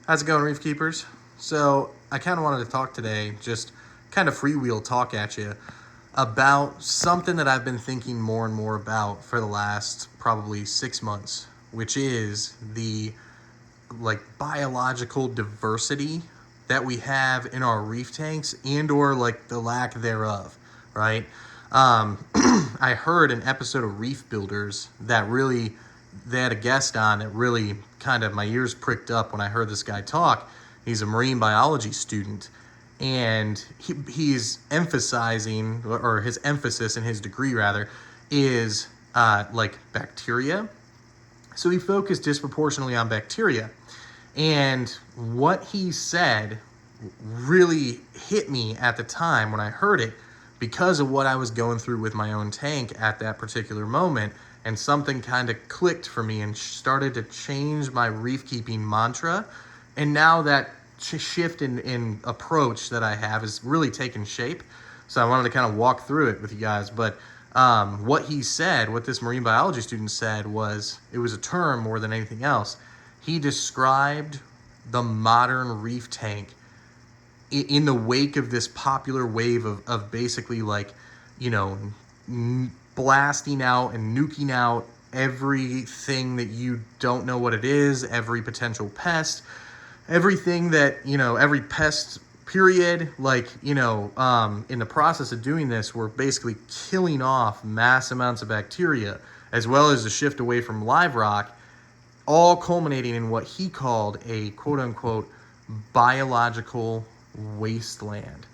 How's it going, Reef Keepers? So I kind of wanted to talk today, just kind of freewheel talk at you about something that I've been thinking more and more about for the last probably 6 months, which is the biological diversity that we have in our reef tanks and or the lack thereof, right? I heard an episode of Reef Builders that really, they had a guest on that really kind of, my ears pricked up when I heard this guy talk. He's a marine biology student, and he's emphasizing, or his emphasis in his degree rather, is bacteria. So he focused disproportionately on bacteria. And what he said really hit me at the time when I heard it, because of what I was going through with my own tank at that particular moment. And something kind of clicked for me and started to change my reef keeping mantra. And now that shift in approach that I have is really taking shape. So I wanted to kind of walk through it with you guys. But what he said, what this marine biology student said, was, it was a term more than anything else. He described the modern reef tank in the wake of this popular wave of basically blasting out and nuking out everything that you don't know what it is, every potential pest, everything that, every pest period, in the process of doing this, we're basically killing off mass amounts of bacteria, as well as the shift away from live rock, all culminating in what he called a quote-unquote biological wasteland.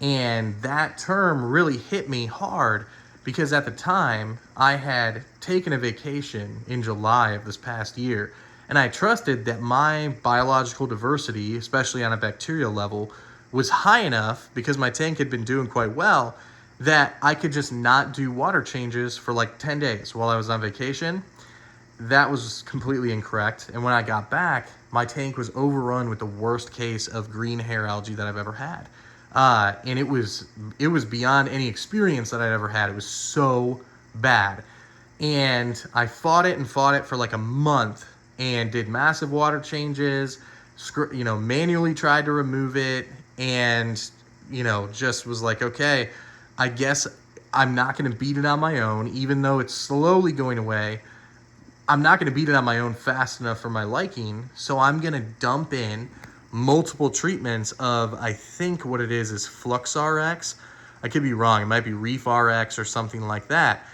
And that term really hit me hard, because at the time I had taken a vacation in July of this past year, and I trusted that my biological diversity, especially on a bacterial level, was high enough, because my tank had been doing quite well, that I could just not do water changes for 10 days while I was on vacation. That was completely incorrect. And when I got back, my tank was overrun with the worst case of green hair algae that I've ever had. And it was beyond any experience that I'd ever had. It was so bad. And I fought it for a month and did massive water changes, manually tried to remove it, and, just was like, okay, I guess I'm not going to beat it on my own, even though it's slowly going away. I'm not going to beat it on my own fast enough for my liking, so I'm going to dump in multiple treatments of, I think what it is Flux RX. I could be wrong. It might be Reef RX or something like that.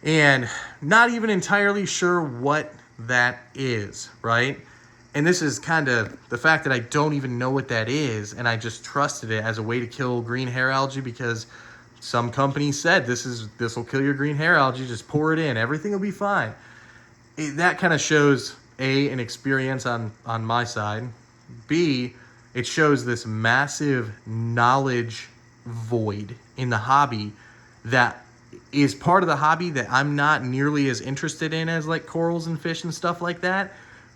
And not even entirely sure what that is, right? And this is kind of the fact that I don't even know what that is, and I just trusted it as a way to kill green hair algae because some company said this will kill your green hair algae, just pour it in, everything will be fine. That kind of shows, A, an experience on my side. B, it shows this massive knowledge void in the hobby that is part of the hobby that I'm not nearly as interested in as corals and fish and stuff like that,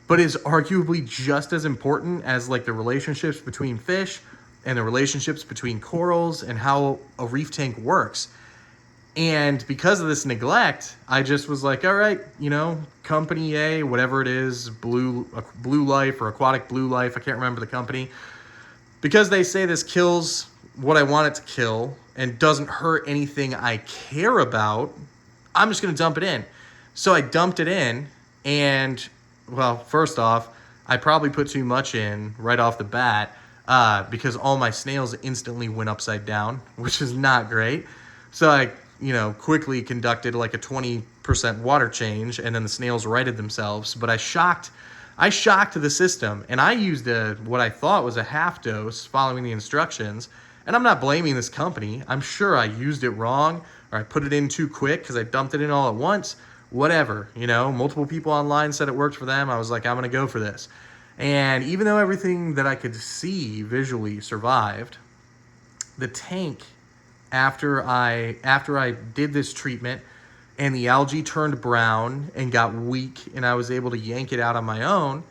but is arguably just as important as the relationships between fish and the relationships between corals and how a reef tank works. And because of this neglect, I just was like, all right, company A, whatever it is, Blue Life or Aquatic Blue Life, I can't remember the company, because they say this kills what I want it to kill and doesn't hurt anything I care about, I'm just going to dump it in. So I dumped it in, and, well, first off, I probably put too much in right off the bat, because all my snails instantly went upside down, which is not great. So I quickly conducted a 20% water change, and then the snails righted themselves. But I shocked the system, and I used what I thought was a half dose following the instructions. And I'm not blaming this company. I'm sure I used it wrong, or I put it in too quick because I dumped it in all at once. Whatever, multiple people online said it worked for them. I was like, I'm going to go for this. And even though everything that I could see visually survived, the tank, after I did this treatment and the algae turned brown and got weak and I was able to yank it out on my own,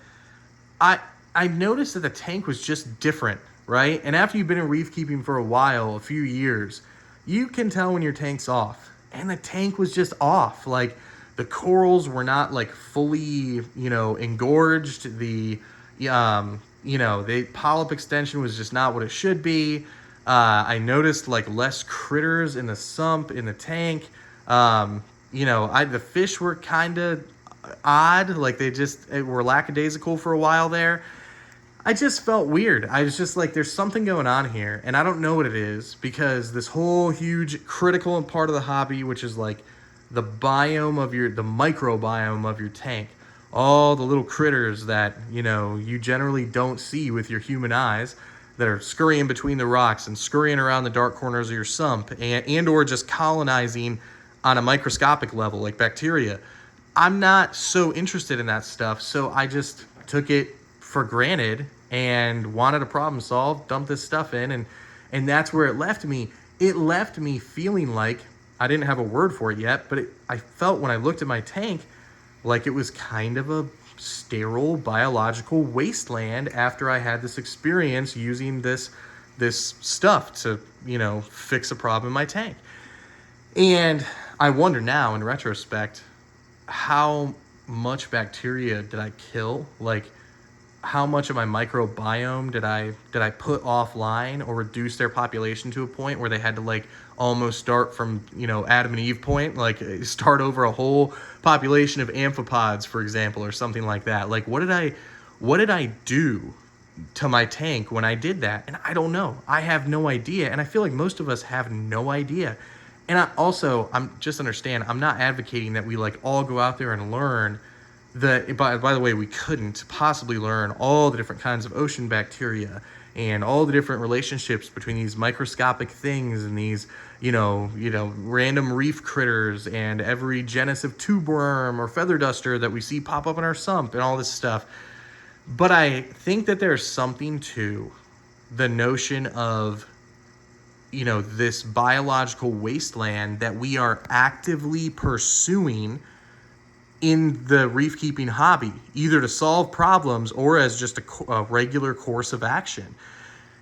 I noticed that the tank was just different, right? And after you've been in reef keeping for a while, a few years, you can tell when your tank's off. And the tank was just off. The corals were not fully, engorged. The The polyp extension was just not what it should be. I noticed like less critters in the sump, in the tank. The fish were kind of odd. Like they just were lackadaisical for a while there. I just felt weird. I was just like, there's something going on here, and I don't know what it is, because this whole huge critical part of the hobby, which is like the microbiome of your tank, all the little critters that, you generally don't see with your human eyes, that are scurrying between the rocks and scurrying around the dark corners of your sump, and or just colonizing on a microscopic level, like bacteria. I'm not so interested in that stuff, so I just took it for granted and wanted a problem solved, dumped this stuff in, and that's where it left me. It left me feeling like, I didn't have a word for it yet, but I felt when I looked at my tank like it was kind of a sterile biological wasteland after I had this experience using this stuff to, fix a problem in my tank. And I wonder now, in retrospect, how much bacteria did I kill? Like, how much of my microbiome did I put offline or reduce their population to a point where they had to like almost start from, Adam and Eve point, like start over a whole population of amphipods, for example, or something like that. Like, what did I do to my tank when I did that? And I don't know. I have no idea. And I feel like most of us have no idea. And I'm just understand, I'm not advocating that we like all go out there and learn by the way, we couldn't possibly learn all the different kinds of ocean bacteria and all the different relationships between these microscopic things and these, random reef critters and every genus of tube worm or feather duster that we see pop up in our sump and all this stuff. But I think that there's something to the notion of, this biological wasteland that we are actively pursuing in the reef keeping hobby, either to solve problems or as just a regular course of action.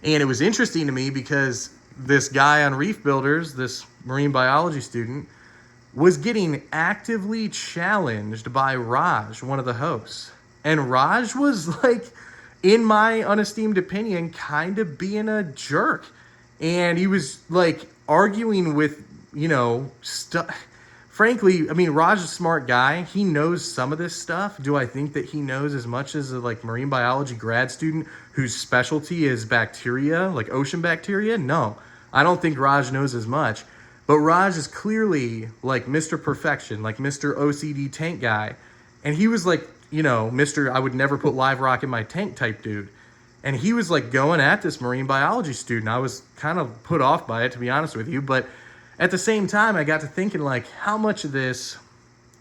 And it was interesting to me because this guy on Reef Builders, this marine biology student, was getting actively challenged by Raj, one of the hosts. And Raj was like, in my unassuming opinion, kind of being a jerk. And he was like arguing with, stuff. Frankly, I mean, Raj is a smart guy. He knows some of this stuff. Do I think that he knows as much as a like marine biology grad student whose specialty is bacteria, like ocean bacteria? No, I don't think Raj knows as much. But Raj is clearly like Mr. Perfection, like Mr. OCD tank guy. And he was like, Mr. I would never put live rock in my tank type dude. And he was like going at this marine biology student. I was kind of put off by it, to be honest with you, but at the same time, I got to thinking, like, how much of this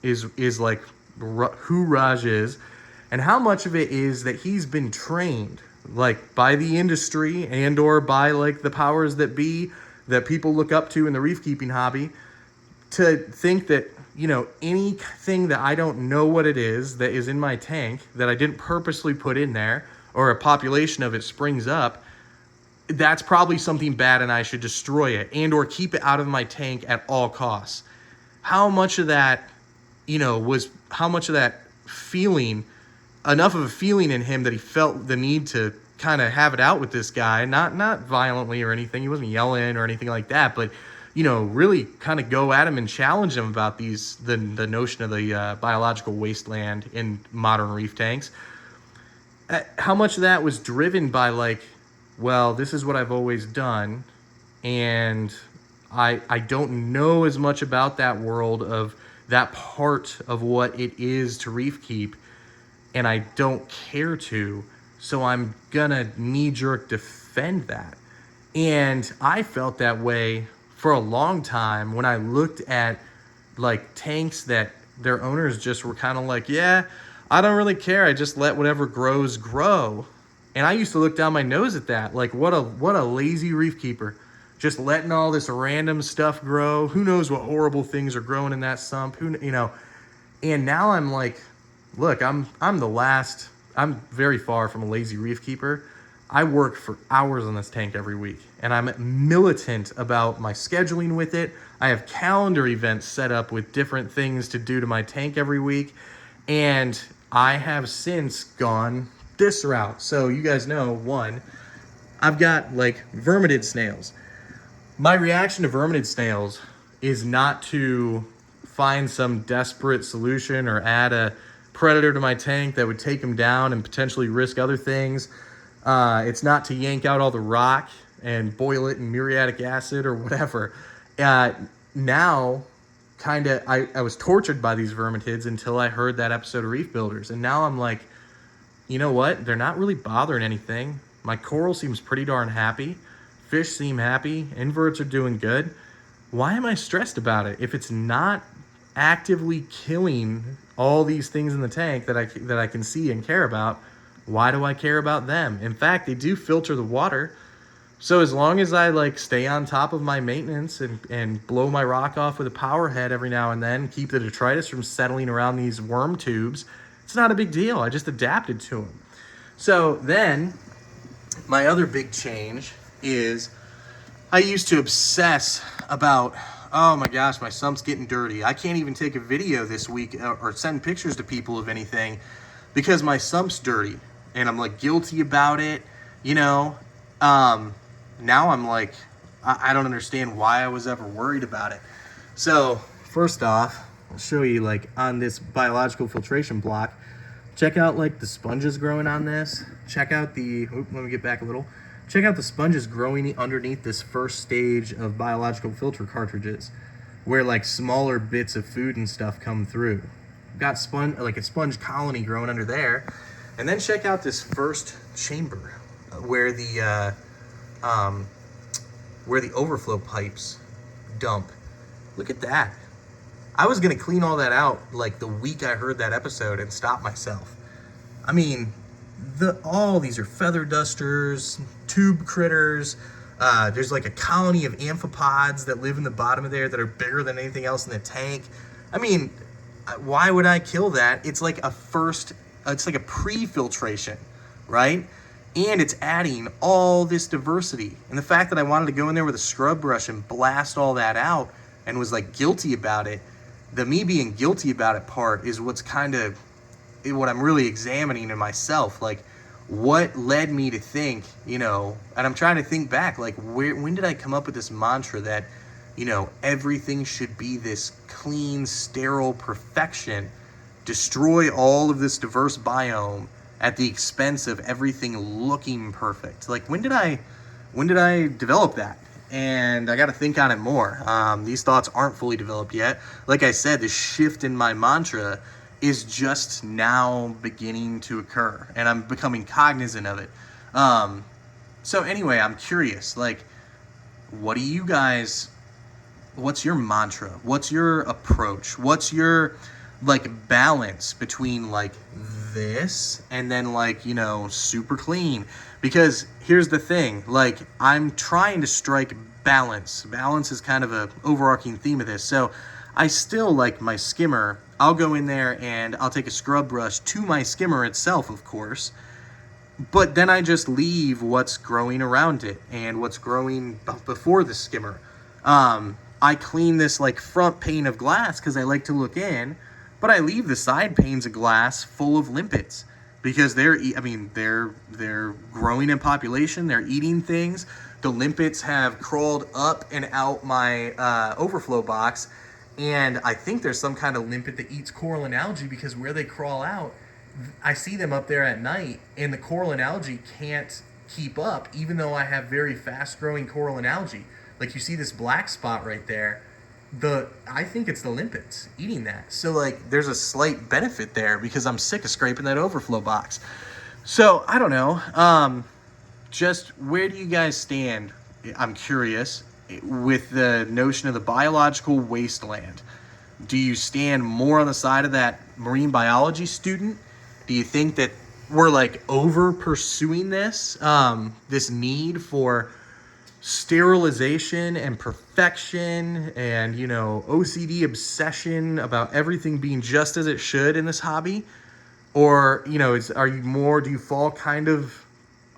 is like who Raj is, and how much of it is that he's been trained, like, by the industry and or by, like, the powers that be that people look up to in the reef keeping hobby, to think that, anything that I don't know what it is that is in my tank that I didn't purposely put in there, or a population of it springs up, that's probably something bad and I should destroy it and or keep it out of my tank at all costs. How much of that, how much of that feeling, enough of a feeling in him that he felt the need to kind of have it out with this guy, not violently or anything. He wasn't yelling or anything like that, but, really kind of go at him and challenge him about the notion of the biological wasteland in modern reef tanks. How much of that was driven by like, well, this is what I've always done, and I don't know as much about that world of that part of what it is to reef keep, and I don't care to, so I'm gonna knee-jerk defend that. And I felt that way for a long time when I looked at like tanks that their owners just were kind of like, yeah, I don't really care, I just let whatever grows grow. And I used to look down my nose at that. Like, what a lazy reef keeper. Just letting all this random stuff grow. Who knows what horrible things are growing in that sump? And now I'm like, look, I'm very far from a lazy reef keeper. I work for hours on this tank every week. And I'm militant about my scheduling with it. I have calendar events set up with different things to do to my tank every week. And I have since gone this route. So you guys know, one, I've got like vermitid snails. My reaction to vermitid snails is not to find some desperate solution or add a predator to my tank that would take them down and potentially risk other things. It's not to yank out all the rock and boil it in muriatic acid or whatever. Now, I was tortured by these vermitids until I heard that episode of Reef Builders. And now I'm like, you know what? They're not really bothering anything. My coral seems pretty darn happy. Fish seem happy. Inverts are doing good. Why am I stressed about it? If it's not actively killing all these things in the tank that I can see and care about, why do I care about them? In fact, they do filter the water. So as long as I like stay on top of my maintenance and blow my rock off with a power head every now and then, keep the detritus from settling around these worm tubes, it's not a big deal. I just adapted to them. So then my other big change is I used to obsess about, oh my gosh, my sump's getting dirty. I can't even take a video this week or send pictures to people of anything because my sump's dirty. And I'm like guilty about it, you know. Now I'm like, I don't understand why I was ever worried about it. So first off, I'll show you like on this biological filtration block, check out like the sponges growing on this. Check out the, let me get back a little. Check out the sponges growing underneath this first stage of biological filter cartridges where like smaller bits of food and stuff come through. Got like a sponge colony growing under there. And then check out this first chamber where the overflow pipes dump. Look at that. I was gonna clean all that out like the week I heard that episode and stop myself. I mean, all these are feather dusters, tube critters. There's like a colony of amphipods that live in the bottom of there that are bigger than anything else in the tank. I mean, why would I kill that? It's like a pre-filtration, right? And it's adding all this diversity. And the fact that I wanted to go in there with a scrub brush and blast all that out and was like guilty about it, the me being guilty about it part is what's kind of what I'm really examining in myself. Like, what led me to think, you know, and I'm trying to think back, like, when did I come up with this mantra that, you know, everything should be this clean, sterile perfection, destroy all of this diverse biome at the expense of everything looking perfect? Like, when did I develop that? And I got to think on it more. These thoughts aren't fully developed yet. Like I said, the shift in my mantra is just now beginning to occur, and I'm becoming cognizant of it. So anyway, I'm curious, like, what's your mantra? What's your approach? What's your like balance between like this and then like, you know, super clean? Because here's the thing, like, I'm trying to strike balance. Balance is kind of a overarching theme of this. So I still like my skimmer. I'll go in there and I'll take a scrub brush to my skimmer itself, of course, but then I just leave what's growing around it and what's growing before the skimmer. I clean this like front pane of glass because I like to look in, but I leave the side panes of glass full of limpets because they're growing in population. They're eating things. The limpets have crawled up and out my overflow box, and I think there's some kind of limpet that eats coral and algae because where they crawl out, I see them up there at night, and the coral and algae can't keep up, even though I have very fast-growing coral and algae. Like, you see this black spot right there. I think it's the limpets eating that. So, like, there's a slight benefit there because I'm sick of scraping that overflow box. So, I don't know. Just where do you guys stand? I'm curious with the notion of the biological wasteland. Do you stand more on the side of that marine biology student? Do you think that we're like over pursuing this need for sterilization and perfection and, you know, OCD obsession about everything being just as it should in this hobby? Or, you know, do you fall kind of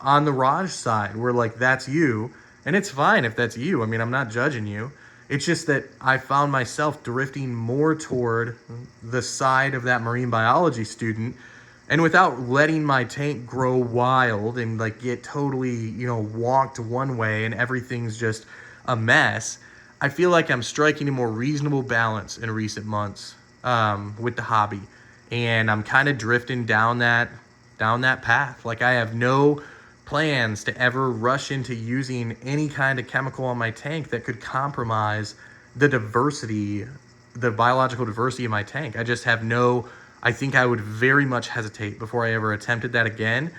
on the Raj side where like that's you? And it's fine if that's you. I mean, I'm not judging you. It's just that I found myself drifting more toward the side of that marine biology student and without letting my tank grow wild and like get totally, wonked one way and everything's just a mess, I feel like I'm striking a more reasonable balance in recent months with the hobby, and I'm kind of drifting down that path. Like I have no plans to ever rush into using any kind of chemical on my tank that could compromise the diversity, the biological diversity of my tank. I just have no, I think I would very much hesitate before I ever attempted that again.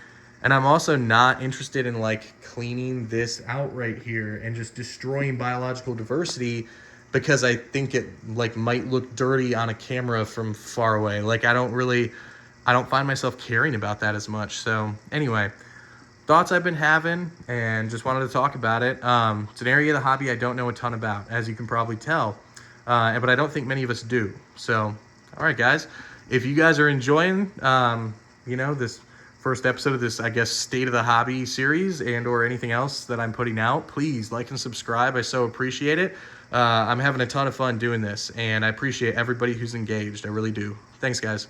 And I'm also not interested in like cleaning this out right here and just destroying biological diversity because I think it like might look dirty on a camera from far away. Like I don't find myself caring about that as much. So anyway, thoughts I've been having and just wanted to talk about it. It's an area of the hobby I don't know a ton about, as you can probably tell, but I don't think many of us do. So, all right, guys, if you guys are enjoying, this first episode of this, I guess, State of the Hobby series and or anything else that I'm putting out, please like and subscribe. I so appreciate it. I'm having a ton of fun doing this, and I appreciate everybody who's engaged. I really do. Thanks, guys.